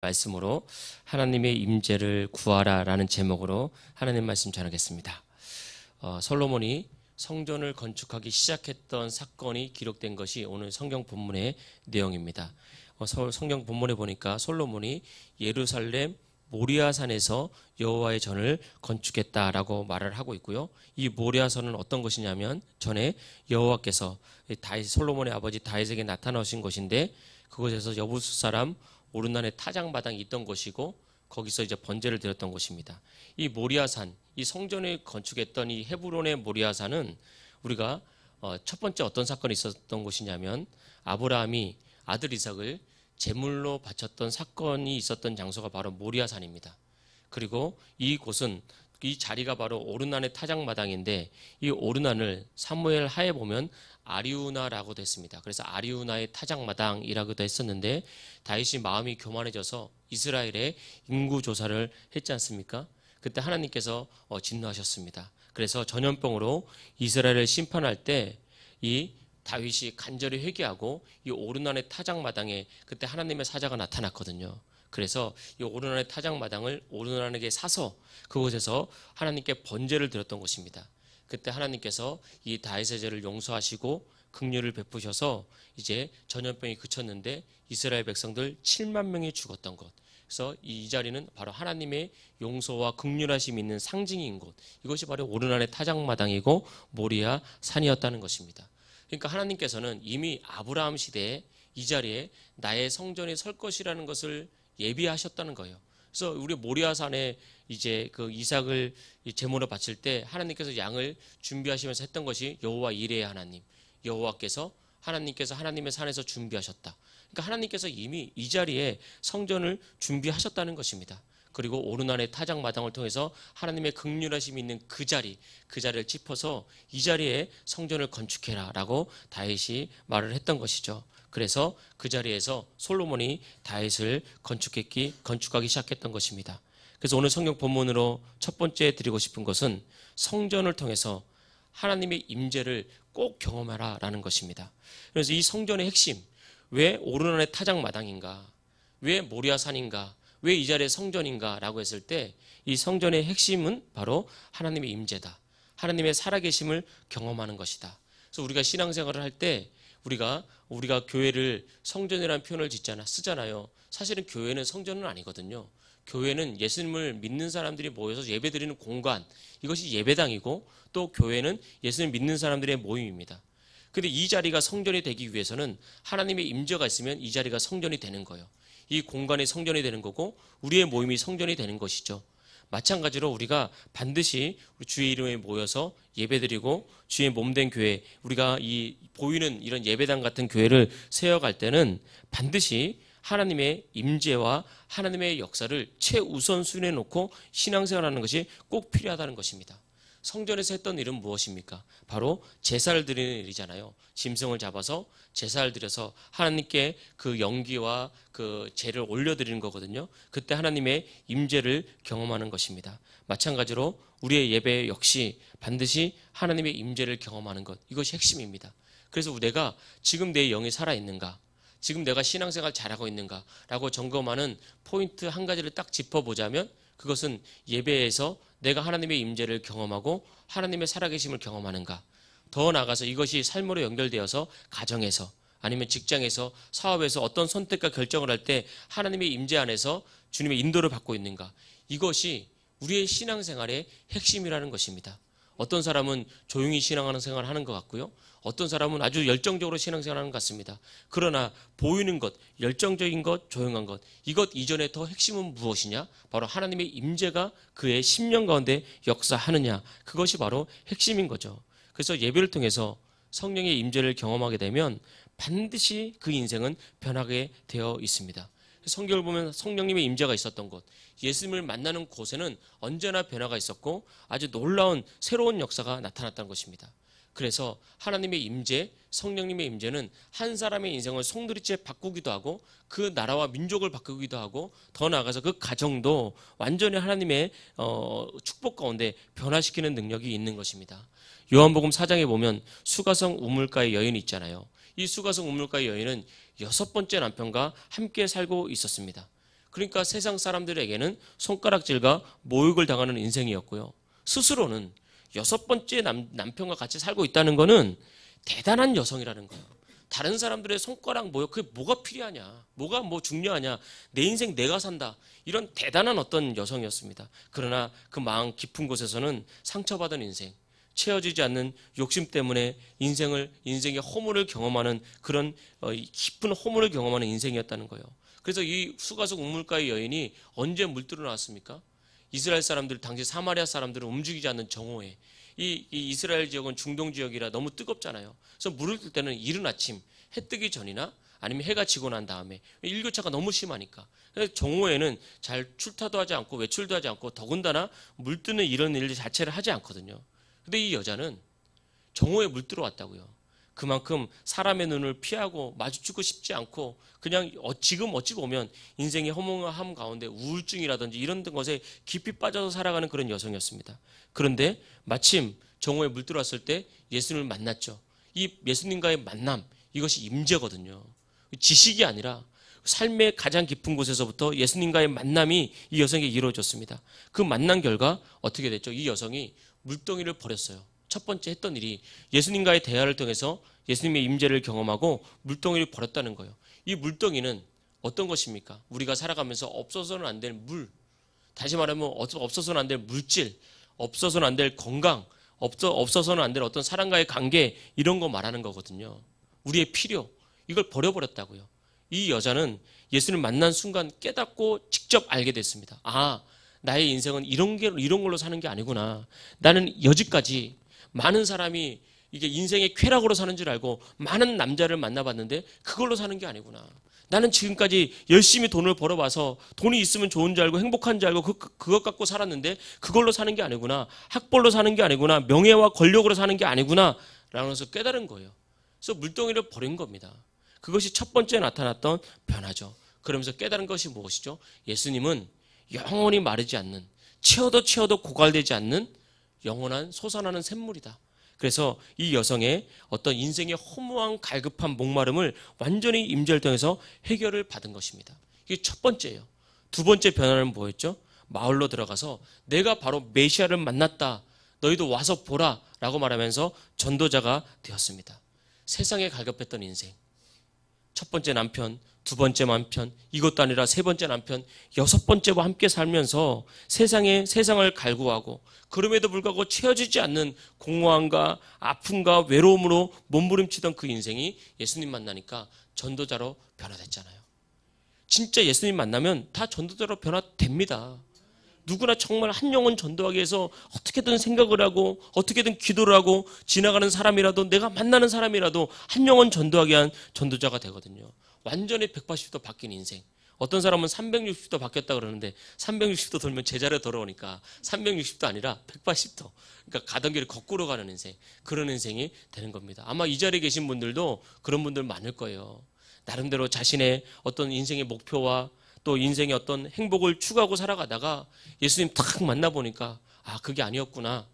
말씀으로 하나님의 임재를 구하라 라는 제목으로 하나님 말씀 전하겠습니다. 솔로몬이 성전을 건축하기 시작했던 사건이 기록된 것이 오늘 성경 본문의 내용입니다. 성경 본문에 보니까 솔로몬이 예루살렘 모리아산에서 여호와의 전을 건축했다라고 말을 하고 있고요. 이 모리아산은 어떤 것이냐면 전에 여호와께서 솔로몬의 아버지 다윗에게 나타나신 것인데, 그곳에서 여부수 사람 오르난의 타작마당이 있던 곳이고, 거기서 이제 번제를 드렸던 곳입니다. 이 모리아산, 이 성전을 건축했던 이 헤브론의 모리아산은 우리가 첫 번째 어떤 사건이 있었던 곳이냐면, 아브라함이 아들 이삭을 제물로 바쳤던 사건이 있었던 장소가 바로 모리아산입니다. 그리고 이 곳은, 이 자리가 바로 오르난의 타작마당인데, 이 오르난을 사무엘 하에 보면 아리우나라고 됐습니다. 그래서 아리우나의 타작마당이라고도 했었는데, 다윗이 마음이 교만해져서 이스라엘의 인구 조사를 했지 않습니까? 그때 하나님께서 진노하셨습니다. 그래서 전염병으로 이스라엘을 심판할 때 이 다윗이 간절히 회개하고 이 오르난의 타작마당에 그때 하나님의 사자가 나타났거든요. 그래서 이 오르난의 타작마당을 오르난에게 사서 그곳에서 하나님께 번제를 드렸던 것입니다. 그때 하나님께서 이 다윗의 죄를 용서하시고 긍휼을 베푸셔서 이제 전염병이 그쳤는데 이스라엘 백성들 7만 명이 죽었던 것. 그래서 이 자리는 바로 하나님의 용서와 긍휼하심이 있는 상징인 곳. 이것이 바로 오르난의 타작마당이고 모리아 산이었다는 것입니다. 그러니까 하나님께서는 이미 아브라함 시대에 이 자리에 나의 성전이 설 것이라는 것을 예비하셨다는 거예요. 그래서 우리 모리아산에 이제 그 이삭을 제물로 바칠 때 하나님께서 양을 준비하시면서 했던 것이 여호와 이레의 하나님, 여호와께서 하나님께서 하나님의 산에서 준비하셨다. 그러니까 하나님께서 이미 이 자리에 성전을 준비하셨다는 것입니다. 그리고 오르난의 타작마당을 통해서 하나님의 긍휼하심이 있는 그 자리를 짚어서 이 자리에 성전을 건축해라 라고 다윗이 말을 했던 것이죠. 그래서 그 자리에서 솔로몬이 다윗을 건축하기 시작했던 것입니다. 그래서 오늘 성경 본문으로 첫 번째 드리고 싶은 것은 성전을 통해서 하나님의 임재를 꼭 경험하라 라는 것입니다. 그래서 이 성전의 핵심, 왜 오르난의 타작마당인가, 왜 모리아산인가, 왜 이 자리에 성전인가 라고 했을 때 이 성전의 핵심은 바로 하나님의 임재다. 하나님의 살아계심을 경험하는 것이다. 그래서 우리가 신앙생활을 할 때 우리가 교회를 성전이라는 표현을 쓰잖아요. 사실은 교회는 성전은 아니거든요. 교회는 예수님을 믿는 사람들이 모여서 예배드리는 공간, 이것이 예배당이고, 또 교회는 예수님을 믿는 사람들의 모임입니다. 근데 이 자리가 성전이 되기 위해서는 하나님의 임재가 있으면 이 자리가 성전이 되는 거예요. 이 공간이 성전이 되는 거고 우리의 모임이 성전이 되는 것이죠. 마찬가지로 우리가 반드시 주의 이름에 모여서 예배드리고 주의 몸된 교회, 우리가 이 보이는 이런 예배당 같은 교회를 세워갈 때는 반드시 하나님의 임재와 하나님의 역사를 최우선순위에 놓고 신앙생활하는 것이 꼭 필요하다는 것입니다. 성전에서 했던 일은 무엇입니까? 바로 제사를 드리는 일이잖아요. 짐승을 잡아서 제사를 드려서 하나님께 그 연기와 그 제를 올려드리는 거거든요. 그때 하나님의 임재를 경험하는 것입니다. 마찬가지로 우리의 예배 역시 반드시 하나님의 임재를 경험하는 것, 이것이 핵심입니다. 그래서 내가 지금 내 영이 살아있는가, 지금 내가 신앙생활 잘하고 있는가 라고 점검하는 포인트 한 가지를 딱 짚어보자면, 그것은 예배에서 내가 하나님의 임재를 경험하고 하나님의 살아계심을 경험하는가. 더 나아가서 이것이 삶으로 연결되어서 가정에서, 아니면 직장에서, 사업에서 어떤 선택과 결정을 할 때 하나님의 임재 안에서 주님의 인도를 받고 있는가. 이것이 우리의 신앙생활의 핵심이라는 것입니다. 어떤 사람은 조용히 신앙생활을 하는 것 같고요, 어떤 사람은 아주 열정적으로 신앙생활하는 것 같습니다. 그러나 보이는 것, 열정적인 것, 조용한 것, 이것 이전에 더 핵심은 무엇이냐? 바로 하나님의 임재가 그의 심령 가운데 역사하느냐, 그것이 바로 핵심인 거죠. 그래서 예배를 통해서 성령의 임재를 경험하게 되면 반드시 그 인생은 변하게 되어 있습니다. 성경을 보면 성령님의 임재가 있었던 곳, 예수님을 만나는 곳에는 언제나 변화가 있었고 아주 놀라운 새로운 역사가 나타났다는 것입니다. 그래서 하나님의 임재, 성령님의 임재는 한 사람의 인생을 송두리째 바꾸기도 하고 그 나라와 민족을 바꾸기도 하고, 더 나아가서 그 가정도 완전히 하나님의 축복 가운데 변화시키는 능력이 있는 것입니다. 요한복음 4장에 보면 수가성 우물가의 여인이 있잖아요. 이 수가성 우물가의 여인은 6번째 남편과 함께 살고 있었습니다. 그러니까 세상 사람들에게는 손가락질과 모욕을 당하는 인생이었고요. 스스로는 6번째 남편과 같이 살고 있다는 것은 대단한 여성이라는 거예요. 다른 사람들의 손가락 모욕, 그게 뭐가 필요하냐, 뭐가 뭐 중요하냐, 내 인생 내가 산다, 이런 대단한 어떤 여성이었습니다. 그러나 그 마음 깊은 곳에서는 상처받은 인생, 채워지지 않는 욕심 때문에 인생의 허물을 경험하는 그런 깊은 허물을 경험하는 인생이었다는 거예요. 그래서 이 수가속 우물가의 여인이 언제 물들어 나왔습니까? 이스라엘 사람들, 당시 사마리아 사람들은 움직이지 않는 정오에, 이 이스라엘 지역은 중동 지역이라 너무 뜨겁잖아요. 그래서 물을 뜰 때는 이른 아침 해 뜨기 전이나 아니면 해가 지고 난 다음에, 일교차가 너무 심하니까. 정오에는 잘 출타도 하지 않고 외출도 하지 않고 더군다나 물 뜨는 이런 일 자체를 하지 않거든요. 근데 이 여자는 정오에 물 들어왔다고요. 그만큼 사람의 눈을 피하고 마주치고 싶지 않고 그냥 지금 어찌 보면 인생의 허무함 가운데 우울증이라든지 이런 것에 깊이 빠져서 살아가는 그런 여성이었습니다. 그런데 마침 정오에 물 들어왔을 때 예수님을 만났죠. 이 예수님과의 만남, 이것이 임재거든요. 지식이 아니라 삶의 가장 깊은 곳에서부터 예수님과의 만남이 이 여성에게 이루어졌습니다. 그 만남 결과 어떻게 됐죠? 이 여성이 물동이를 버렸어요. 첫 번째 했던 일이 예수님과의 대화를 통해서 예수님의 임재를 경험하고 물동이를 버렸다는 거예요. 이 물동이는 어떤 것입니까? 우리가 살아가면서 없어서는 안 될 물, 다시 말하면 없어서는 안 될 물질, 없어서는 안 될 건강, 없어서는 안 될 어떤 사람과의 관계, 이런 거 말하는 거거든요. 우리의 필요, 이걸 버려버렸다고요. 이 여자는 예수님을 만난 순간 깨닫고 직접 알게 됐습니다. 아, 나의 인생은 이런 걸로 사는 게 아니구나. 나는 여지까지 많은 사람이 이게 인생의 쾌락으로 사는 줄 알고 많은 남자를 만나봤는데 그걸로 사는 게 아니구나. 나는 지금까지 열심히 돈을 벌어봐서 돈이 있으면 좋은 줄 알고 행복한 줄 알고 그것 갖고 살았는데 그걸로 사는 게 아니구나. 학벌로 사는 게 아니구나. 명예와 권력으로 사는 게 아니구나. 라면서 깨달은 거예요. 그래서 물동이를 버린 겁니다. 그것이 첫 번째 나타났던 변화죠. 그러면서 깨달은 것이 무엇이죠? 예수님은 영원히 마르지 않는, 채워도 고갈되지 않는 영원한 솟아나는 샘물이다. 그래서 이 여성의 어떤 인생의 허무한 갈급한 목마름을 완전히 임재를 통해서 해결을 받은 것입니다. 이게 첫 번째예요. 두 번째 변화는 뭐였죠? 마을로 들어가서 내가 바로 메시아를 만났다. 너희도 와서 보라 라고 말하면서 전도자가 되었습니다. 세상에 갈급했던 인생, 첫 번째 남편, 두 번째 남편, 이것도 아니라 세 번째 남편, 6번째와 함께 살면서 세상을 갈구하고 그럼에도 불구하고 채워지지 않는 공허함과 아픔과 외로움으로 몸부림치던 그 인생이 예수님 만나니까 전도자로 변화됐잖아요. 진짜 예수님 만나면 다 전도자로 변화됩니다. 누구나 정말 한 영혼 전도하기 위해서 어떻게든 생각을 하고 어떻게든 기도를 하고 지나가는 사람이라도, 내가 만나는 사람이라도 한 영혼 전도하게 한 전도자가 되거든요. 완전히 180도 바뀐 인생. 어떤 사람은 360도 바뀌었다 그러는데 360도 돌면 제자리로 돌아오니까 360도 아니라 180도. 그러니까 가던 길을 거꾸로 가는 인생. 그런 인생이 되는 겁니다. 아마 이 자리에 계신 분들도 그런 분들 많을 거예요. 나름대로 자신의 어떤 인생의 목표와 또 인생의 어떤 행복을 추구하고 살아가다가 예수님 탁 만나보니까 아, 그게 아니었구나.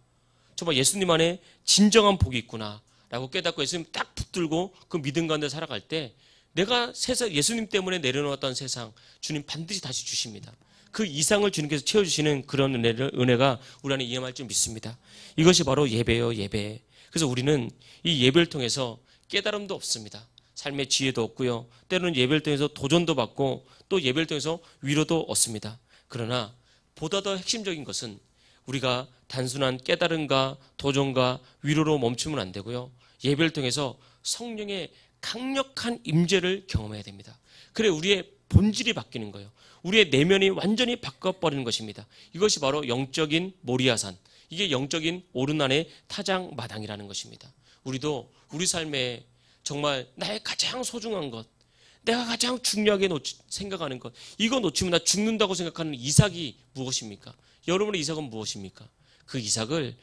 정말 예수님 안에 진정한 복이 있구나 라고 깨닫고 예수님 딱 붙들고 그 믿음 가운데 살아갈 때 내가 예수님 때문에 내려놓았던 세상 주님 반드시 다시 주십니다. 그 이상을 주님께서 채워주시는 그런 은혜가 우리 안에 임할 줄 믿습니다. 이것이 바로 예배예요, 예배. 그래서 우리는 이 예배를 통해서 깨달음도 없습니다. 삶의 지혜도 없고요. 때로는 예배를 통해서 도전도 받고 또 예배를 통해서 위로도 얻습니다. 그러나 보다 더 핵심적인 것은 우리가 단순한 깨달음과 도전과 위로로 멈추면 안 되고요. 예배를 통해서 성령의 강력한 임재를 경험해야 됩니다. 그래 우리의 본질이 바뀌는 거예요. 우리의 내면이 완전히 바꿔버리는 것입니다. 이것이 바로 영적인 모리아산, 이게 영적인 오르난의 타작마당이라는 것입니다. 우리도 우리 삶에 정말 나의 가장 소중한 것, 내가 가장 중요하게 생각하는 것, 이거 놓치면 나 죽는다고 생각하는 이삭이 무엇입니까? 여러분의 이삭은 무엇입니까? 그 이삭을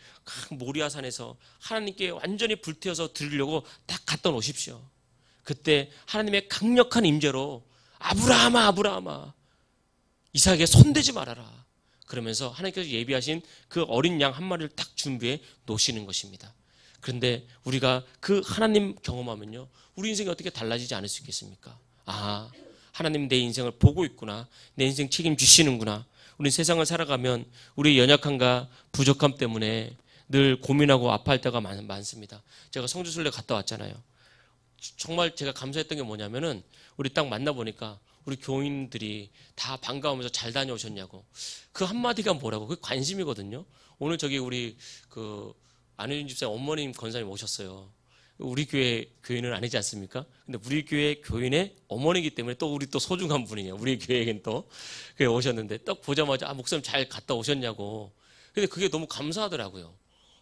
모리아산에서 하나님께 완전히 불태워서 드리려고 딱 갖다 놓으십시오. 그때 하나님의 강력한 임재로 아브라함아 아브라함아 이삭에게 손대지 말아라. 그러면서 하나님께서 예비하신 그 어린 양 한 마리를 딱 준비해 놓으시는 것입니다. 그런데 우리가 그 하나님 경험하면요, 우리 인생이 어떻게 달라지지 않을 수 있겠습니까? 아, 하나님 내 인생을 보고 있구나. 내 인생 책임지시는구나. 우리 세상을 살아가면 우리의 연약함과 부족함 때문에 늘 고민하고 아파할 때가 많습니다. 제가 성주순례 갔다 왔잖아요. 정말 제가 감사했던 게 뭐냐면은 우리 딱 만나보니까 우리 교인들이 다 반가우면서 잘 다녀오셨냐고. 그 한마디가 뭐라고. 그게 관심이거든요. 오늘 저기 우리 그 안효진 집사 어머님 권사님 오셨어요. 우리 교회 교인은 아니지 않습니까? 근데 우리 교회 교인의 어머니이기 때문에 또 우리 또 소중한 분이에요. 우리 교회에겐 또 그게 오셨는데 딱 보자마자 목사님 잘 갔다 오셨냐고. 근데 그게 너무 감사하더라고요.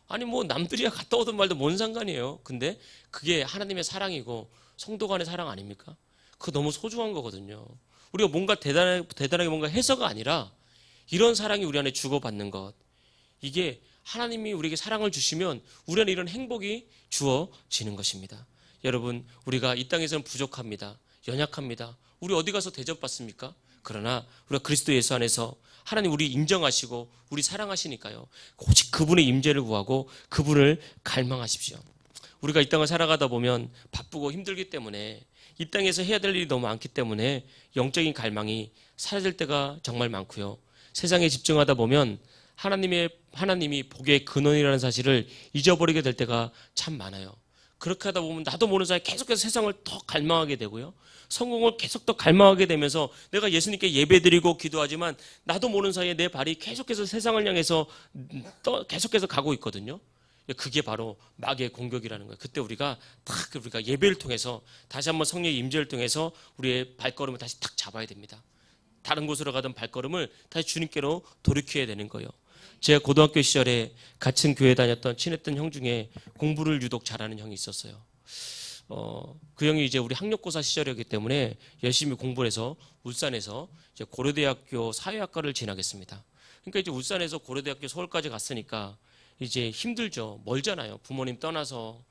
아니 뭐 남들이야 갔다 오든 말든 뭔 상관이에요. 근데 그게 하나님의 사랑이고 성도 간의 사랑 아닙니까? 그거 너무 소중한 거거든요. 우리가 뭔가 대단하게 뭔가 해서가 아니라 이런 사랑이 우리 안에 주고받는 것. 이게 하나님이 우리에게 사랑을 주시면 우리 안에 이런 행복이 주어지는 것입니다. 여러분, 우리가 이 땅에서는 부족합니다. 연약합니다. 우리 어디 가서 대접받습니까? 그러나 우리가 그리스도 예수 안에서 하나님 우리 인정하시고 우리 사랑하시니까요. 오직 그분의 임재를 구하고 그분을 갈망하십시오. 우리가 이 땅을 살아가다 보면 바쁘고 힘들기 때문에 이 땅에서 해야 될 일이 너무 많기 때문에 영적인 갈망이 사라질 때가 정말 많고요. 세상에 집중하다 보면 하나님이 복의 근원이라는 사실을 잊어버리게 될 때가 참 많아요. 그렇게 하다 보면 나도 모르는 사이에 계속해서 세상을 더 갈망하게 되고요. 성공을 계속 더 갈망하게 되면서 내가 예수님께 예배드리고 기도하지만 나도 모르는 사이에 내 발이 계속해서 세상을 향해서 계속해서 가고 있거든요. 그게 바로 마귀의 공격이라는 거예요. 그때 우리가 예배를 통해서 다시 한번 성령의 임재를 통해서 우리의 발걸음을 다시 탁 잡아야 됩니다. 다른 곳으로 가던 발걸음을 다시 주님께로 돌이켜야 되는 거예요. 제가 고등학교 시절에 같은 교회 다녔던 친했던 형 중에 공부를 유독 잘하는 형이 있었어요. 그 형이 이제 우리 학력고사 시절이었기 때문에 열심히 공부를 해서 울산에서 이제 고려대학교 사회학과를 진학했습니다. 그러니까 이제 울산에서 고려대학교 서울까지 갔으니까 이제 힘들죠. 멀잖아요. 부모님 떠나서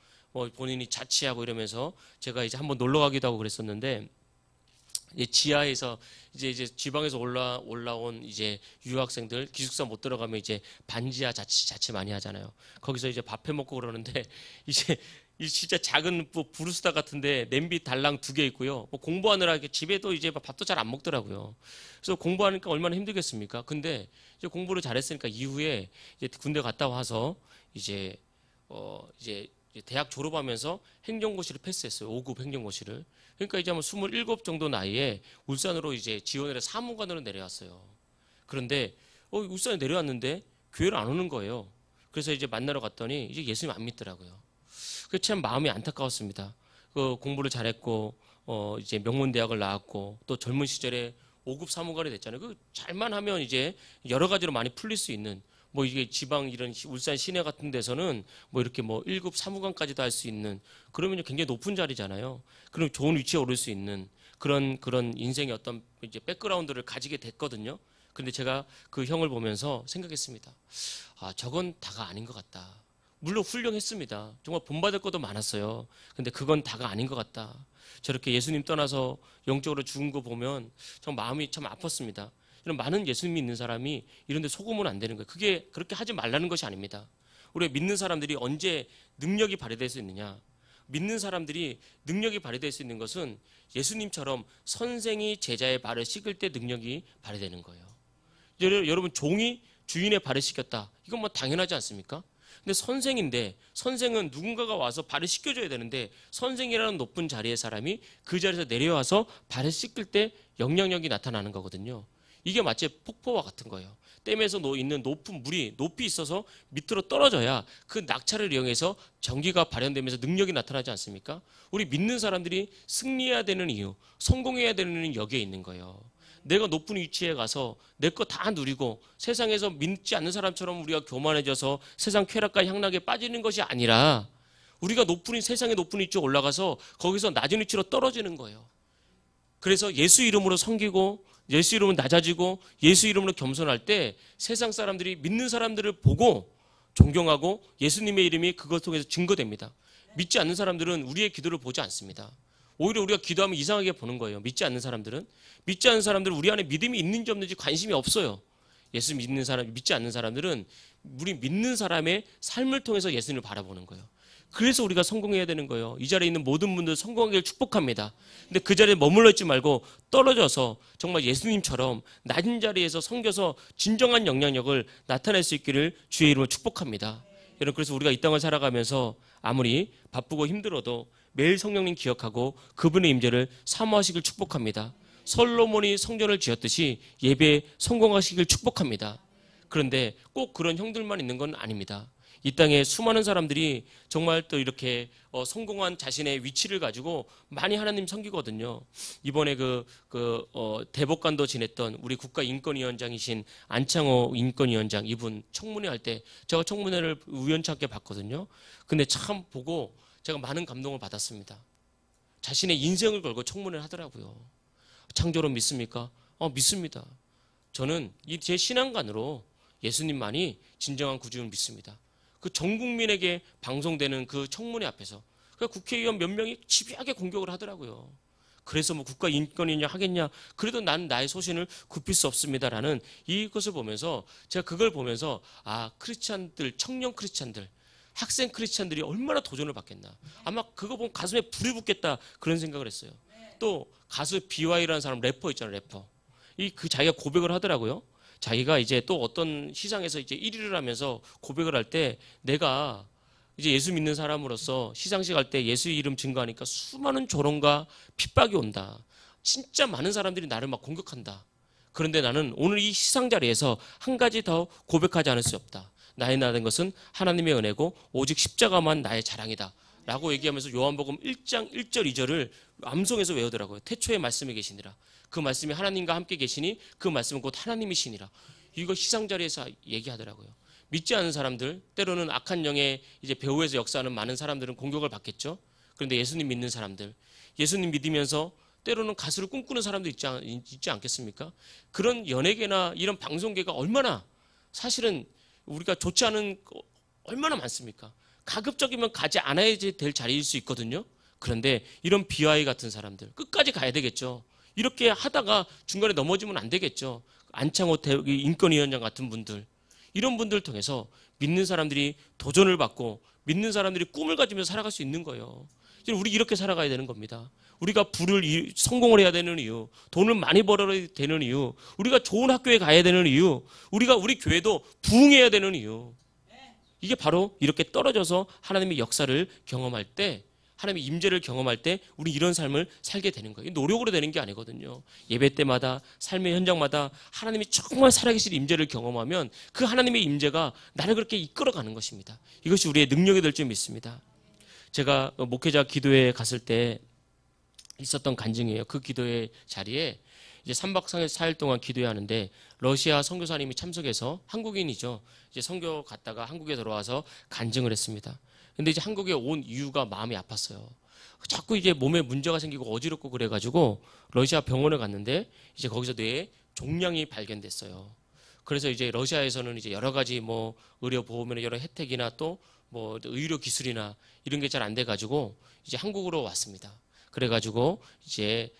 본인이 자취하고 이러면서 제가 이제 한번 놀러 가기도 하고 그랬었는데 이제 지하에서 이제 지방에서 올라온 이제 유학생들 기숙사 못 들어가면 이제 반지하 자취 많이 하잖아요. 거기서 이제 밥 해 먹고 그러는데 이제 진짜 작은 부르스타 같은데 냄비 달랑 2개 있고요. 공부하느라 집에도 이제 밥도 잘 안 먹더라고요. 그래서 공부하니까 얼마나 힘들겠습니까? 근데 이제 공부를 잘했으니까 이후에 이제 군대 갔다 와서 이제 대학 졸업하면서 행정고시를 패스했어요. 5급 행정고시를. 그러니까 이제 한 27 정도 나이에 울산으로 이제 지원을 해서 사무관으로 내려왔어요. 그런데 울산에 내려왔는데 교회를 안 오는 거예요. 그래서 이제 만나러 갔더니 이제 예수님 안 믿더라고요. 그 참 마음이 안타까웠습니다. 공부를 잘했고 이제 명문대학을 나왔고 또 젊은 시절에 5급 사무관이 됐잖아요. 그 잘만 하면 이제 여러 가지로 많이 풀릴 수 있는 이게 지방 이런 울산 시내 같은 데서는 이렇게 1급 사무관까지도 할 수 있는 그러면 굉장히 높은 자리잖아요. 그럼 좋은 위치에 오를 수 있는 그런 인생의 어떤 이제 백그라운드를 가지게 됐거든요. 근데 제가 그 형을 보면서 생각했습니다. 아, 저건 다가 아닌 것 같다. 물론 훌륭했습니다. 정말 본받을 것도 많았어요. 근데 그건 다가 아닌 것 같다. 저렇게 예수님 떠나서 영적으로 죽은 거 보면 정말 마음이 참 아팠습니다. 이런 많은 예수님 믿는 사람이 이런 데 속으면 안 되는 거예요. 그게 그렇게 하지 말라는 것이 아닙니다. 우리가 믿는 사람들이 언제 능력이 발휘될 수 있느냐? 믿는 사람들이 능력이 발휘될 수 있는 것은 예수님처럼 선생이 제자의 발을 씻을 때 능력이 발휘되는 거예요. 여러분 종이 주인의 발을 씻겼다. 이건 당연하지 않습니까? 근데 선생인데 선생은 누군가가 와서 발을 씻겨줘야 되는데 선생이라는 높은 자리의 사람이 그 자리에서 내려와서 발을 씻길 때 영향력이 나타나는 거거든요. 이게 마치 폭포와 같은 거예요. 댐에서 있는 높은 물이 높이 있어서 밑으로 떨어져야 그 낙차를 이용해서 전기가 발현되면서 능력이 나타나지 않습니까? 우리 믿는 사람들이 승리해야 되는 이유, 성공해야 되는 이유는 여기에 있는 거예요. 내가 높은 위치에 가서 내 거 다 누리고 세상에서 믿지 않는 사람처럼 우리가 교만해져서 세상 쾌락과 향락에 빠지는 것이 아니라 우리가 세상의 높은 위치에 올라가서 거기서 낮은 위치로 떨어지는 거예요. 그래서 예수 이름으로 섬기고 예수 이름으로 낮아지고 예수 이름으로 겸손할 때 세상 사람들이 믿는 사람들을 보고 존경하고 예수님의 이름이 그것 통해서 증거됩니다. 믿지 않는 사람들은 우리의 기도를 보지 않습니다. 오히려 우리가 기도하면 이상하게 보는 거예요. 믿지 않는 사람들은 우리 안에 믿음이 있는지 없는지 관심이 없어요. 믿지 않는 사람들은 우리 믿는 사람의 삶을 통해서 예수님을 바라보는 거예요. 그래서 우리가 성공해야 되는 거예요. 이 자리에 있는 모든 분들 성공하기를 축복합니다. 근데 그 자리에 머물러 있지 말고 떨어져서 정말 예수님처럼 낮은 자리에서 섬겨서 진정한 영향력을 나타낼 수 있기를 주의 이름으로 축복합니다. 여러분, 그래서 우리가 이 땅을 살아가면서 아무리 바쁘고 힘들어도 매일 성령님 기억하고 그분의 임재를 사모하시길 축복합니다. 솔로몬이 성전을 지었듯이 예배에 성공하시길 축복합니다. 그런데 꼭 그런 형들만 있는 건 아닙니다. 이 땅에 수많은 사람들이 정말 또 이렇게 성공한 자신의 위치를 가지고 많이 하나님 섬기거든요. 이번에 대법관도 지냈던 우리 국가인권위원장이신 안창호 인권위원장, 이분 청문회 할 때 제가 청문회를 우연찮게 봤거든요. 근데 참 보고 제가 많은 감동을 받았습니다. 자신의 인생을 걸고 청문회를 하더라고요. 창조로 믿습니까? 믿습니다. 저는 제 신앙관으로 예수님만이 진정한 구주를 믿습니다. 그 전 국민에게 방송되는 그 청문회 앞에서 국회의원 몇 명이 집요하게 공격을 하더라고요. 그래서 뭐 국가인권이냐 하겠냐, 그래도 난 나의 소신을 굽힐 수 없습니다라는 이것을 보면서 제가 그걸 보면서 크리스찬들, 청년 크리스찬들, 학생 크리스찬들이 얼마나 도전을 받겠나. 아마 그거 보면 가슴에 불이 붙겠다 그런 생각을 했어요. 또 가수 BY라는 사람, 래퍼 있잖아요, 래퍼. 자기가 고백을 하더라고요. 자기가 이제 또 어떤 시상에서 이제 1위를 하면서 고백을 할 때 내가 이제 예수 믿는 사람으로서 시상식 할 때 예수 이름 증거하니까 수많은 조롱과 핍박이 온다. 진짜 많은 사람들이 나를 막 공격한다. 그런데 나는 오늘 이 시상 자리에서 한 가지 더 고백하지 않을 수 없다. 나의 나된 것은 하나님의 은혜고 오직 십자가만 나의 자랑이다. 라고 얘기하면서 요한복음 1장 1절 2절을 암송해서 외우더라고요. 태초에 말씀이 계시니라. 그 말씀이 하나님과 함께 계시니 그 말씀은 곧 하나님이시니라. 이거 시상 자리에서 얘기하더라고요. 믿지 않는 사람들, 때로는 악한 영의 이제 배후에서 역사하는 많은 사람들은 공격을 받겠죠. 그런데 예수님 믿는 사람들, 예수님 믿으면서 때로는 가수를 꿈꾸는 사람도 있지 않겠습니까? 그런 연예계나 이런 방송계가 얼마나 사실은 우리가 좋지 않은 얼마나 많습니까? 가급적이면 가지 않아야 될 자리일 수 있거든요. 그런데 이런 BY 같은 사람들 끝까지 가야 되겠죠. 이렇게 하다가 중간에 넘어지면 안 되겠죠. 안창호 인권위원장 같은 분들, 이런 분들 통해서 믿는 사람들이 도전을 받고 믿는 사람들이 꿈을 가지면서 살아갈 수 있는 거예요. 우리 이렇게 살아가야 되는 겁니다. 우리가 성공을 해야 되는 이유, 돈을 많이 벌어야 되는 이유, 우리가 좋은 학교에 가야 되는 이유, 우리 교회도 부흥해야 되는 이유, 이게 바로 이렇게 떨어져서 하나님의 역사를 경험할 때, 하나님의 임재를 경험할 때 우리 이런 삶을 살게 되는 거예요. 노력으로 되는 게 아니거든요. 예배 때마다 삶의 현장마다 하나님이 정말 살아계신 임재를 경험하면 그 하나님의 임재가 나를 그렇게 이끌어가는 것입니다. 이것이 우리의 능력이 될 줄 믿습니다. 제가 목회자 기도회에 갔을 때 있었던 간증이에요. 그 기도회 자리에 이제 3박 4일 동안 기도회 하는데 러시아 선교사님이 참석해서, 한국인이죠. 이제 선교 갔다가 한국에 들어와서 간증을 했습니다. 근데 이제 한국에 온 이유가 마음이 아팠어요. 자꾸 이제 몸에 문제가 생기고 어지럽고 그래가지고 러시아 병원을 갔는데 이제 거기서 뇌에 종양이 발견됐어요. 그래서 이제 러시아에서는 이제 여러 가지 뭐 의료 보험이나 여러 혜택이나 또 뭐 의료 기술이나 이런 게 잘 안 돼가지고 이제 한국으로 왔습니다. 그래가지고 이제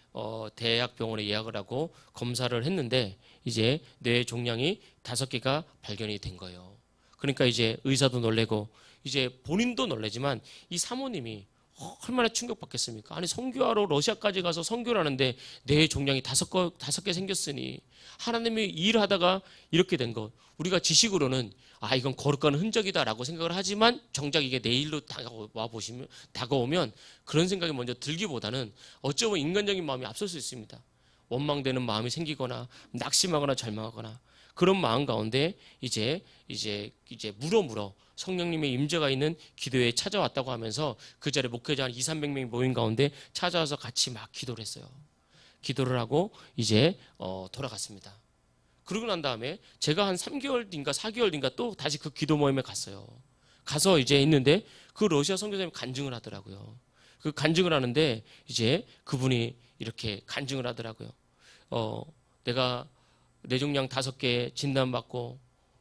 대학 병원에 예약을 하고 검사를 했는데 이제 뇌 종양이 5개가 발견이 된 거예요. 그러니까 이제 의사도 놀래고 이제 본인도 놀래지만 이 사모님이 얼마나 충격받겠습니까? 아니 선교하러 러시아까지 가서 선교를 하는데 뇌 종양이 5개 생겼으니 하나님이 일하다가 이렇게 된 것, 우리가 지식으로는 이건 거룩한 흔적이다라고 생각을 하지만 정작 이게 내일로 다가오면 그런 생각이 먼저 들기보다는 어쩌면 인간적인 마음이 앞설 수 있습니다. 원망되는 마음이 생기거나 낙심하거나 절망하거나 그런 마음 가운데 이제 물어 성령님의 임재가 있는 기도회에 찾아왔다고 하면서 그 자리에 목회자 한 200~300명이 모인 가운데 찾아와서 같이 막 기도를 했어요. 기도를 하고 이제 돌아갔습니다. 그러고 난 다음에 제가 한 3개월 뒤인가 4개월 뒤인가 또 다시 그 기도 모임에 갔어요. 가서 이제 있는데 그 러시아 선교사님이 간증을 하더라고요. 그 간증을 하는데 이제 그분이 이렇게 간증을 하더라고요. 내가 뇌종양 5개 진단받고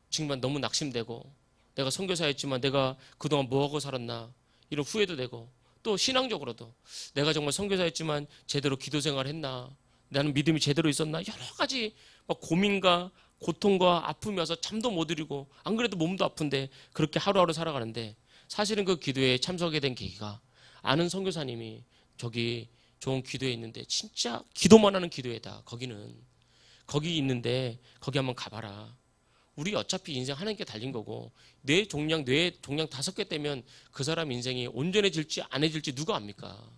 정말 너무 낙심되고 내가 선교사였지만 내가 그동안 뭐하고 살았나 이런 후회도 되고 또 신앙적으로도 내가 정말 선교사였지만 제대로 기도 생활을 했나, 나는 믿음이 제대로 있었나, 여러 가지 막 고민과 고통과 아픔이 와서 잠도 못 이루고 안 그래도 몸도 아픈데 그렇게 하루하루 살아가는데 사실은 그 기도에 참석하게 된 계기가 아는 선교사님이 저기 좋은 기도회 있는데 진짜 기도만 하는 기도회다. 거기 있는데 거기 한번 가봐라. 우리 어차피 인생 하나님께 달린 거고 뇌 종양 5개 떼면 그 사람 인생이 온전해질지 안 해질지 누가 압니까?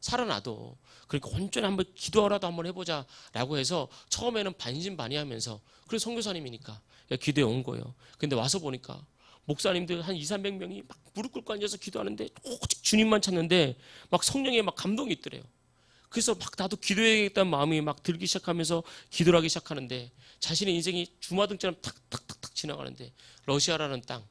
살아나도. 그러니까 온전히 한번 기도라도 한번 해보자 라고 해서 처음에는 반신반의하면서 그래서 선교사님이니까 기도에 온 거예요. 근데 와서 보니까 목사님들 한 200~300명이 막 무릎 꿇고 앉아서 기도하는데 오직 주님만 찾는데 막 성령에 막 감동이 있더래요. 그래서 막 나도 기도해야겠다는 마음이 막 들기 시작하면서 기도를 하기 시작하는데 자신의 인생이 주마등처럼 탁탁탁탁 지나가는데 러시아라는 땅,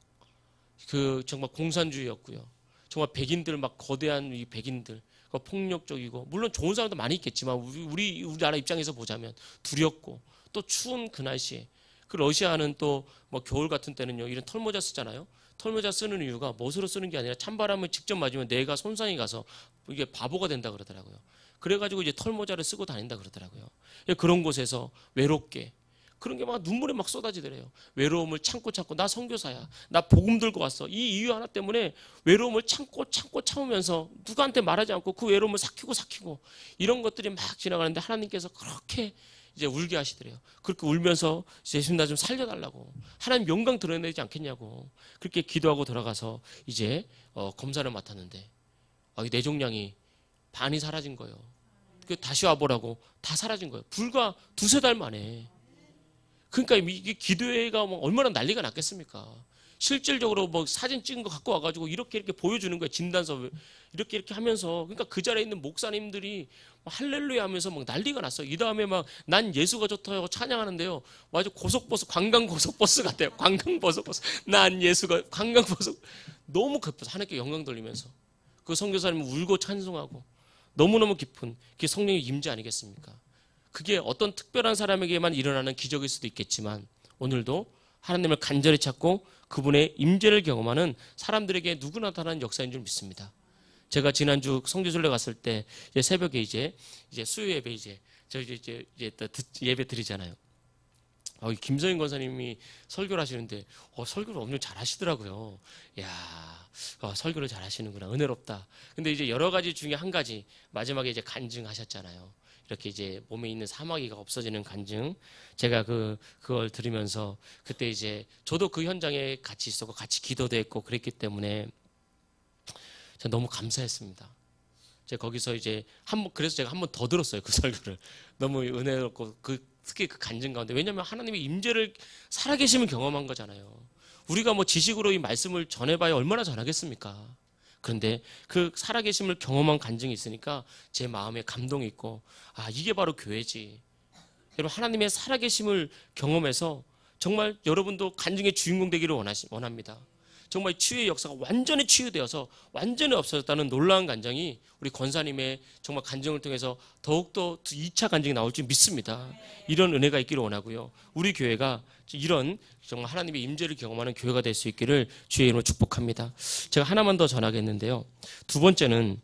그 정말 공산주의였고요. 정말 백인들 막 거대한 이 백인들 폭력적이고 물론 좋은 사람도 많이 있겠지만 우리나라 입장에서 보자면 두렵고 또 추운 그 날씨에 그 러시아는 또 뭐 겨울 같은 때는요 이런 털모자 쓰잖아요. 털모자 쓰는 이유가 멋으로 쓰는 게 아니라 찬바람을 직접 맞으면 뇌가 손상이 가서 이게 바보가 된다 그러더라고요. 그래가지고 이제 털모자를 쓰고 다닌다 그러더라고요. 그런 곳에서 외롭게 그런 게 막 눈물에 막 쏟아지더래요. 외로움을 참고 나 선교사야. 나 복음 들고 왔어. 이 이유 하나 때문에 외로움을 참고 참으면서 누구한테 말하지 않고 그 외로움을 삭히고 이런 것들이 막 지나가는데 하나님께서 그렇게 이제 울게 하시더래요. 그렇게 울면서 예수님 나 좀 살려달라고. 하나님 영광 드러내지 않겠냐고. 그렇게 기도하고 들어가서 이제 검사를 맡았는데 이 뇌종양이 반이 사라진 거예요. 다시 와보라고 다 사라진 거예요. 불과 2~3달 만에. 그러니까 이게 기도회가 뭐 얼마나 난리가 났겠습니까? 실질적으로 뭐 사진 찍은 거 갖고 와가지고 이렇게 보여주는 거예요. 진단서 이렇게 하면서 그러니까 그 자리에 있는 목사님들이 할렐루야 하면서 막 난리가 났어요. 이 다음에 막 난 예수가 좋다고 찬양하는데요. 아주 고속버스 관광 고속버스 같아요. 관광 고속버스. 난 예수가 관광 고속 너무 급해서 하나님께 영광 돌리면서 그 선교사님은 울고 찬송하고 너무너무 깊은 그게 성령의 임재 아니겠습니까? 그게 어떤 특별한 사람에게만 일어나는 기적일 수도 있겠지만 오늘도 하나님을 간절히 찾고 그분의 임재를 경험하는 사람들에게 누구나 나타나는 역사인 줄 믿습니다. 제가 지난주 성지순례 갔을 때 이제 새벽에 이제 수요 예배 저 이제 예배 드리잖아요. 김성인 권사님이 설교를 하시는데 설교를 엄청 잘 하시더라고요. 야, 설교를 잘 하시는구나. 은혜롭다. 근데 이제 여러 가지 중에 한 가지 마지막에 이제 간증하셨잖아요. 이렇게 이제 몸에 있는 사마귀가 없어지는 간증. 제가 그걸 들으면서 그때 이제 저도 그 현장에 같이 있었고 같이 기도도 했고 그랬기 때문에 제가 너무 감사했습니다. 제가 거기서 이제 그래서 제가 한 번 더 들었어요. 그 설교를. 너무 은혜롭고 특히 그 간증 가운데. 왜냐하면 하나님의 임재를 살아계심을 경험한 거잖아요. 우리가 뭐 지식으로 이 말씀을 전해봐야 얼마나 전하겠습니까? 그런데 그 살아계심을 경험한 간증이 있으니까 제 마음에 감동이 있고 이게 바로 교회지. 여러분 하나님의 살아계심을 경험해서 정말 여러분도 간증의 주인공 되기를 원합니다. 정말 치유의 역사가 완전히 치유되어서 완전히 없어졌다는 놀라운 간증이 우리 권사님의 정말 간증을 통해서 더욱더 2차 간증이 나올 줄 믿습니다. 이런 은혜가 있기를 원하고요. 우리 교회가 이런 정말 하나님의 임재를 경험하는 교회가 될 수 있기를 주의 이름으로 축복합니다. 제가 하나만 더 전하겠는데요. 두 번째는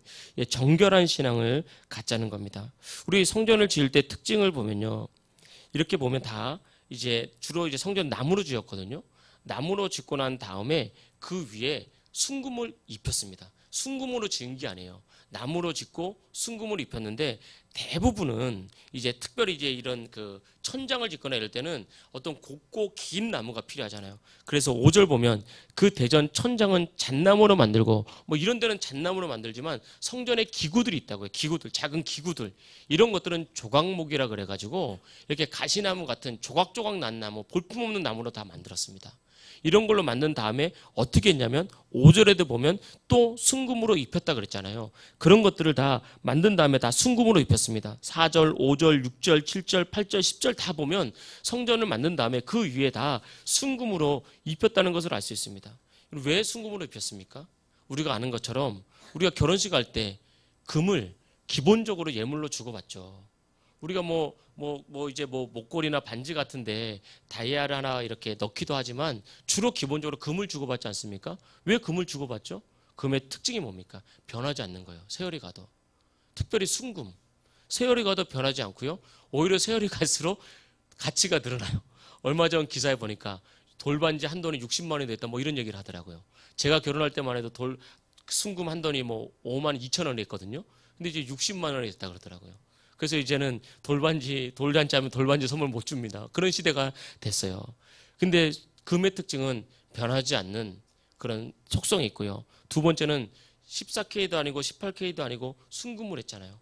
정결한 신앙을 갖자는 겁니다. 우리 성전을 지을 때 특징을 보면요. 이렇게 보면 다 주로 성전 나무로 지었거든요. 나무로 짓고 난 다음에 그 위에 순금을 입혔습니다. 순금으로 지은 게 아니에요. 나무로 짓고 순금을 입혔는데 대부분은 특별히 이런 그 천장을 짓거나 이럴 때는 어떤 곱고 긴 나무가 필요하잖아요. 그래서 5절 보면 그 대전 천장은 잣나무로 만들고 뭐 이런 데는 잣나무로 만들지만 성전에 기구들이 있다고요. 기구들, 작은 기구들. 이런 것들은 조각목이라 그래가지고 이렇게 가시나무 같은 조각조각 난 나무, 볼품없는 나무로 다 만들었습니다. 이런 걸로 만든 다음에 어떻게 했냐면 5절에도 보면 또 순금으로 입혔다 그랬잖아요. 그런 것들을 다 만든 다음에 다 순금으로 입혔습니다. 4절, 5절, 6절, 7절, 8절, 10절 다 보면 성전을 만든 다음에 그 위에 다 순금으로 입혔다는 것을 알 수 있습니다. 왜 순금으로 입혔습니까? 우리가 아는 것처럼 우리가 결혼식 할 때 금을 기본적으로 예물로 주고받죠. 우리가 목걸이나 반지 같은데 다이아를 하나 이렇게 넣기도 하지만 주로 기본적으로 금을 주고받지 않습니까? 왜 금을 주고받죠? 금의 특징이 뭡니까? 변하지 않는 거예요. 세월이 가도. 특별히 순금. 세월이 가도 변하지 않고요. 오히려 세월이 갈수록 가치가 늘어나요. 얼마 전 기사에 보니까 돌반지 한 돈이 60만 원이 됐다 뭐 이런 얘기를 하더라고요. 제가 결혼할 때만 해도 순금 한 돈이 뭐 5만 2천 원이 했거든요. 근데 이제 60만 원이 됐다 그러더라고요. 그래서 이제는 돌잔치 하면 돌반지 선물 못 줍니다. 그런 시대가 됐어요. 근데 금의 특징은 변하지 않는 그런 속성이 있고요. 두 번째는 14K도 아니고 18K도 아니고 순금을 했잖아요.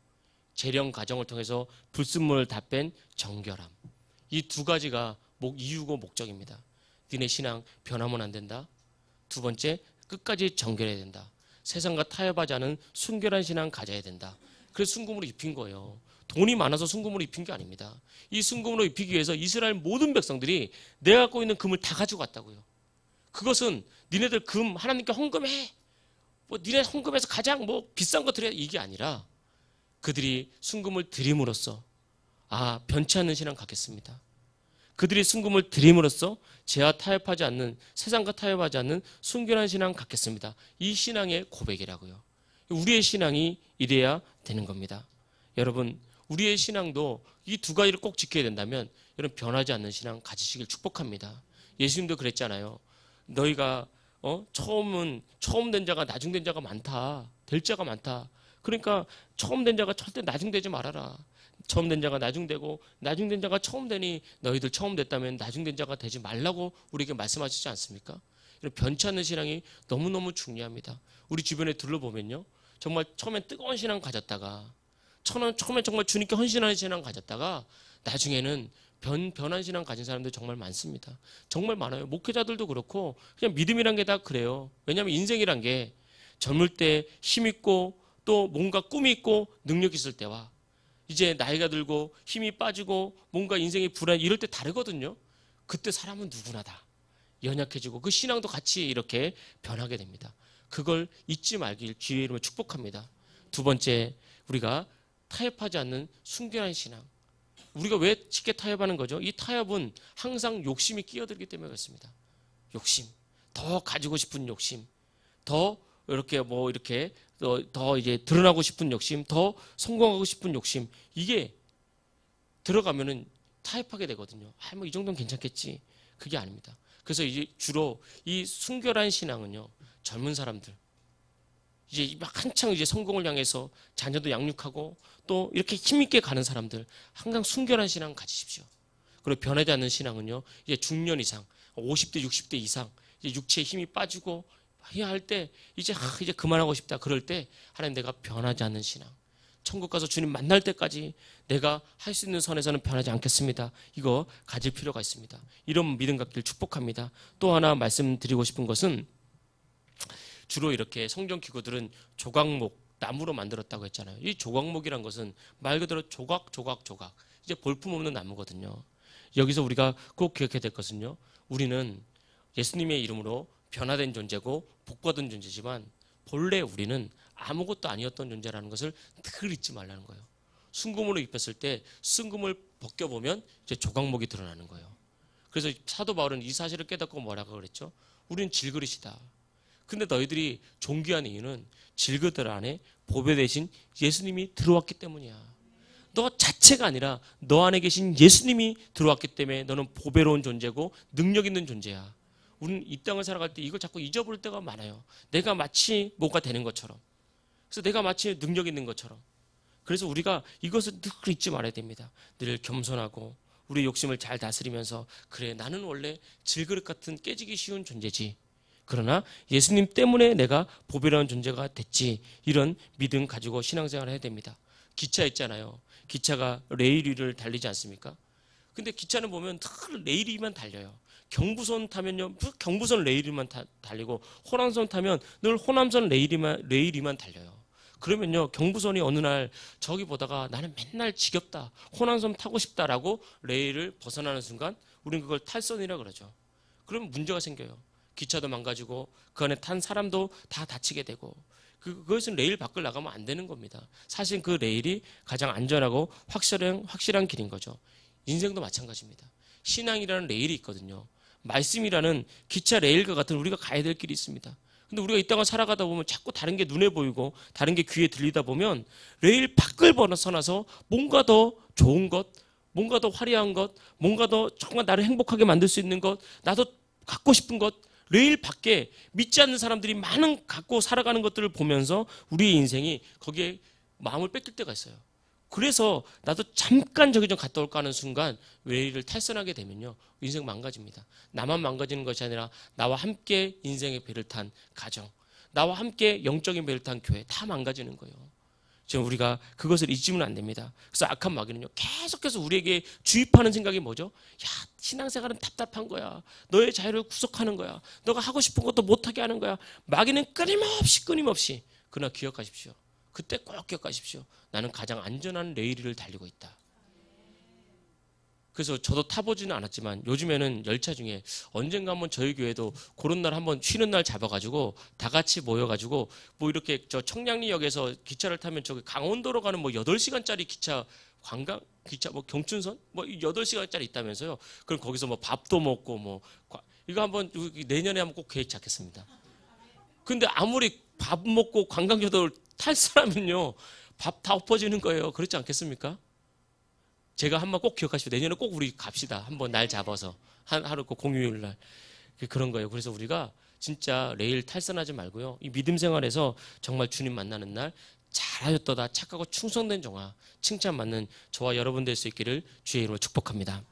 재령 과정을 통해서 불순물을 다 뺀 정결함. 이 두 가지가 이유고 목적입니다. 니네 신앙 변하면 안 된다. 두 번째, 끝까지 정결해야 된다. 세상과 타협하지 않은 순결한 신앙 가져야 된다. 그래서 순금으로 입힌 거예요. 돈이 많아서 순금으로 입힌 게 아닙니다. 이 순금으로 입히기 위해서 이스라엘 모든 백성들이 내가 갖고 있는 금을 다 가지고 갔다고요. 그것은 니네들 금 하나님께 헌금해. 니네 헌금에서 가장 비싼 거 드려 이게 아니라 그들이 순금을 드림으로써 변치 않는 신앙 갖겠습니다. 그들이 순금을 드림으로써 죄와 타협하지 않는 세상과 타협하지 않는 순결한 신앙 갖겠습니다. 이 신앙의 고백이라고요. 우리의 신앙이 이래야 되는 겁니다. 여러분 우리의 신앙도 이 두 가지를 꼭 지켜야 된다면 여러분 변하지 않는 신앙 가지시길 축복합니다. 예수님도 그랬잖아요. 너희가 처음 된 자가 나중 된 자가 많다. 될 자가 많다. 그러니까 처음 된 자가 절대 나중되지 말아라. 처음 된 자가 나중되고 나중 된 자가 처음 되니 너희들 처음 됐다면 나중 된 자가 되지 말라고 우리에게 말씀하시지 않습니까? 변치 않는 신앙이 너무너무 중요합니다. 우리 주변에 둘러보면요. 정말 처음엔 뜨거운 신앙 가졌다가 처음에 정말 주님께 헌신하는 신앙 가졌다가 나중에는 변한 신앙 가진 사람들 정말 많습니다. 정말 많아요. 목회자들도 그렇고 그냥 믿음이란 게 다 그래요. 왜냐하면 인생이란 게 젊을 때 힘있고 또 뭔가 꿈이 있고 능력이 있을 때와 이제 나이가 들고 힘이 빠지고 뭔가 인생이 불안 이럴 때 다르거든요. 그때 사람은 누구나 다 연약해지고 그 신앙도 같이 이렇게 변하게 됩니다. 그걸 잊지 말길 주의 이름으로 축복합니다. 두 번째, 우리가 타협하지 않는 순결한 신앙. 우리가 왜 쉽게 타협하는 거죠? 이 타협은 항상 욕심이 끼어들기 때문에 그렇습니다. 욕심, 더 가지고 싶은 욕심, 더 이렇게 더 이제 드러나고 싶은 욕심, 더 성공하고 싶은 욕심, 이게 들어가면은 타협하게 되거든요. 이 정도는 괜찮겠지. 그게 아닙니다. 그래서 이제 주로 이 순결한 신앙은요, 젊은 사람들, 이제 막 한창 이제 성공을 향해서 자녀도 양육하고 또 이렇게 힘있게 가는 사람들, 항상 순결한 신앙 가지십시오. 그리고 변하지 않는 신앙은요, 이제 중년 이상, 50대, 60대 이상, 이제 육체에 힘이 빠지고 할 때 이제 그만하고 싶다. 그럴 때 하나님 내가 변하지 않는 신앙. 천국 가서 주님 만날 때까지 내가 할 수 있는 선에서는 변하지 않겠습니다. 이거 가질 필요가 있습니다. 이런 믿음 갖기를 축복합니다. 또 하나 말씀드리고 싶은 것은 주로 이렇게 성경 기구들은 조각목, 나무로 만들었다고 했잖아요. 이 조각목이란 것은 말 그대로 조각 이제 볼품없는 나무거든요. 여기서 우리가 꼭 기억해야 될 것은요, 우리는 예수님의 이름으로 변화된 존재고 복받은 존재지만 본래 우리는 아무것도 아니었던 존재라는 것을 늘 잊지 말라는 거예요. 순금으로 입혔을 때 순금을 벗겨보면 이제 조각목이 드러나는 거예요. 그래서 사도 바울은 이 사실을 깨닫고 뭐라고 그랬죠? 우리는 질그릇이다. 근데 너희들이 존귀한 이유는 질그릇 안에 보배 대신 예수님이 들어왔기 때문이야. 너 자체가 아니라 너 안에 계신 예수님이 들어왔기 때문에 너는 보배로운 존재고 능력 있는 존재야. 우리는 이 땅을 살아갈 때 이걸 자꾸 잊어버릴 때가 많아요. 내가 마치 뭐가 되는 것처럼. 그래서 내가 마치 능력 있는 것처럼. 그래서 우리가 이것을 늘 잊지 말아야 됩니다. 늘 겸손하고 우리의 욕심을 잘 다스리면서 그래 나는 원래 질그릇 같은 깨지기 쉬운 존재지. 그러나 예수님 때문에 내가 보배로운 존재가 됐지. 이런 믿음 가지고 신앙생활을 해야 됩니다. 기차 있잖아요. 기차가 레일 위를 달리지 않습니까? 근데 기차는 보면 늘 레일 위만 달려요. 경부선 타면요, 경부선 레일 위만 달리고 호남선 타면 늘 호남선 레일 위만 달려요. 그러면요, 경부선이 어느 날 저기 보다가 나는 맨날 지겹다, 호남선 타고 싶다라고 레일을 벗어나는 순간 우리는 그걸 탈선이라 그러죠. 그러면 문제가 생겨요. 기차도 망가지고 그 안에 탄 사람도 다 다치게 되고 그것은 레일 밖을 나가면 안 되는 겁니다. 사실 그 레일이 가장 안전하고 확실한 길인 거죠. 인생도 마찬가지입니다. 신앙이라는 레일이 있거든요. 말씀이라는 기차 레일과 같은 우리가 가야 될 길이 있습니다. 근데 우리가 이 땅을 살아가다 보면 자꾸 다른 게 눈에 보이고 다른 게 귀에 들리다 보면 레일 밖을 벗어나서 뭔가 더 좋은 것, 뭔가 더 화려한 것, 뭔가 더 정말 나를 행복하게 만들 수 있는 것, 나도 갖고 싶은 것, 레일 밖에 믿지 않는 사람들이 많은 갖고 살아가는 것들을 보면서 우리의 인생이 거기에 마음을 뺏길 때가 있어요. 그래서 나도 잠깐 저기 좀 갔다 올까 하는 순간 레일을 탈선하게 되면요, 인생 망가집니다. 나만 망가지는 것이 아니라 나와 함께 인생의 배를 탄 가정, 나와 함께 영적인 배를 탄 교회 다 망가지는 거예요. 지금 우리가 그것을 잊으면 안 됩니다. 그래서 악한 마귀는요, 계속해서 우리에게 주입하는 생각이 뭐죠? 야, 신앙생활은 답답한 거야. 너의 자유를 구속하는 거야. 너가 하고 싶은 것도 못하게 하는 거야. 마귀는 끊임없이. 그러나 기억하십시오. 그때 꼭 기억하십시오. 나는 가장 안전한 레일을 달리고 있다. 그래서 저도 타보지는 않았지만 요즘에는 열차 중에 언젠가 한번 저희 교회도 그런 날 한번 쉬는 날 잡아가지고 다 같이 모여가지고 뭐 이렇게 저 청량리역에서 기차를 타면 저기 강원도로 가는 뭐 8시간짜리 기차, 관광 기차 뭐 경춘선 뭐 8시간짜리 있다면서요. 그럼 거기서 뭐 밥도 먹고 뭐 이거 한번 내년에 한번 꼭 계획 잡겠습니다. 근데 아무리 밥 먹고 관광여도를 탈 사람은요, 밥 다 엎어지는 거예요. 그렇지 않겠습니까? 제가 한번 꼭 기억하시고 내년에 꼭 우리 갑시다. 한번 날 잡아서 하루 그 공휴일 날 그런 거예요. 그래서 우리가 진짜 레일 탈선하지 말고요. 이 믿음 생활에서 정말 주님 만나는 날 잘하였도다 착하고 충성된 종아 칭찬받는 저와 여러분 될 수 있기를 주의 이름으로 축복합니다.